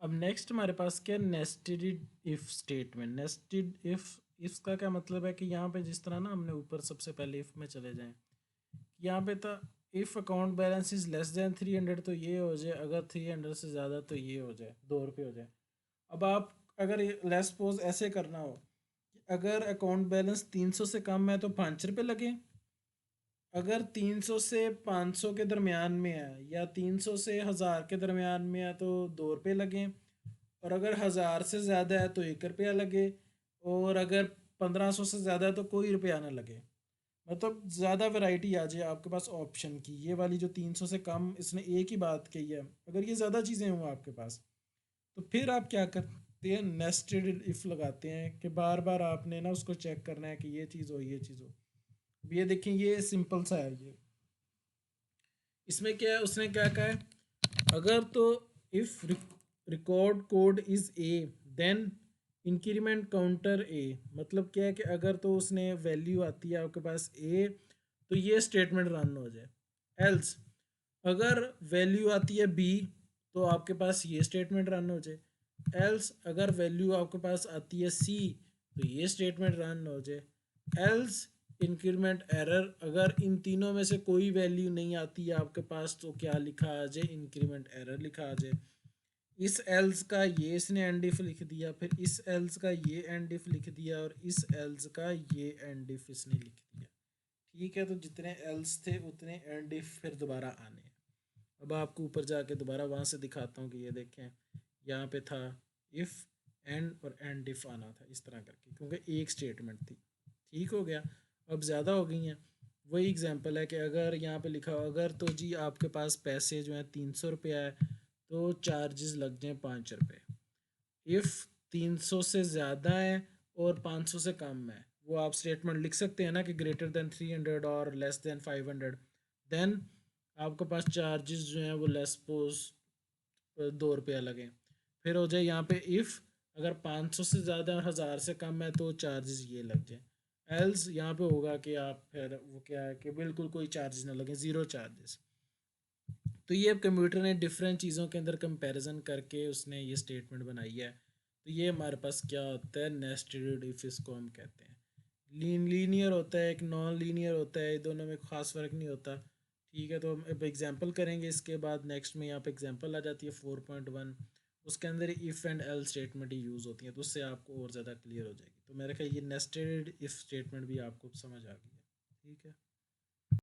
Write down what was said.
अब नेक्स्ट हमारे पास क्या, nested if statement. Nested if, इसका क्या मतलब है कि यहाँ पे जिस तरह ना हमने ऊपर सबसे पहले इफ में चले जाएं, यहाँ पे था if account balance is less than 300 तो ये हो जाए, अगर 300 से ज़्यादा तो ये हो जाए, 2 रुपये हो जाए। अब आप अगर लेस सपोज ऐसे करना हो कि अगर अकाउंट बैलेंस 300 से कम है तो 5 रुपये लगे, अगर 300 से 500 के दरमियान में है या 300 से 1000 के दरमियान में है तो 2 रुपये लगें, और अगर 1000 से ज़्यादा है तो 1 रुपया लगे, और अगर 1500 से ज़्यादा है तो कोई रुपया ना लगे। मतलब ज़्यादा वैरायटी आ जाए आपके पास ऑप्शन की। ये वाली जो 300 से कम इसने एक ही बात कही है, अगर ये ज़्यादा चीज़ें हों आपके पास तो फिर आप क्या करते हैं, नेस्टेड इफ़ लगाते हैं कि बार बार आपने ना उसको चेक करना है कि ये चीज़ हो ये चीज़ हो। अब ये देखें, ये सिंपल सा है। ये इसमें क्या है, उसने क्या कहा है, अगर तो if record code is A then increment counter A. मतलब क्या है कि अगर तो उसने वैल्यू आती है आपके पास ए तो ये स्टेटमेंट रन हो जाए। एल्स अगर वैल्यू आती है बी तो आपके पास ये स्टेटमेंट रन हो जाए। एल्स अगर वैल्यू आपके पास आती है सी तो ये स्टेटमेंट रन हो जाए। एल्स इंक्रीमेंट एरर, अगर इन तीनों में से कोई वैल्यू नहीं आती है आपके पास तो क्या लिखा आ जाए, इंक्रीमेंट एरर लिखा आ जाए। इस एल्स का ये इसने एंड इफ लिख दिया, फिर इस एल्स का ये एंड इफ लिख दिया, और इस एल्स का ये एंड इफ इसने लिख दिया। ठीक है, तो जितने एल्स थे उतने एंड इफ फिर दोबारा आने हैं। अब आपको ऊपर जाके दोबारा वहाँ से दिखाता हूँ कि ये देखें, यहाँ पे था इफ़ एंड और एंड इफ आना था इस तरह करके, क्योंकि एक स्टेटमेंट थी। ठीक हो गया। अब ज़्यादा हो गई हैं। वही एग्जांपल है कि अगर यहाँ पे लिखा हो अगर तो जी आपके पास पैसे जो हैं 300 रुपया है तो चार्जेस लग जाएँ 5 रुपये। इफ़ 300 से ज़्यादा है और 500 से कम है, वो आप स्टेटमेंट लिख सकते हैं ना कि ग्रेटर देन 300 और लेस देन 500, देन आपके पास चार्जेस जो हैं वो लेस पोज 2 रुपया लगें। फिर हो जाए यहाँ पे इफ़ अगर 500 से ज़्यादा और 1000 से कम है तो चार्जेस ये लग जाए। एल्स यहाँ पे होगा कि आप फिर वो क्या है कि बिल्कुल कोई चार्जेस ना लगे, ज़ीरो चार्जेस। तो ये अब कंप्यूटर ने डिफरेंट चीज़ों के अंदर कंपैरिजन करके उसने ये स्टेटमेंट बनाई है। तो ये हमारे पास क्या होता है, नेस्टेड इफ, इसको हम कहते हैं। लीनियर होता है, एक नॉन लीनियर होता है, दोनों में खास फ़र्क नहीं होता। ठीक है, तो हम अब एग्जांपल करेंगे इसके बाद। नेक्स्ट में यहाँ पे एग्जांपल आ जाती है 4.1, उसके अंदर if and L statement he use होती हैं, तो उससे आपको और ज़्यादा क्लियर हो जाएगी। तो मेरे ख्याल ये नेस्टेड इफ स्टेटमेंट भी आपको समझ आ गई है। ठीक है।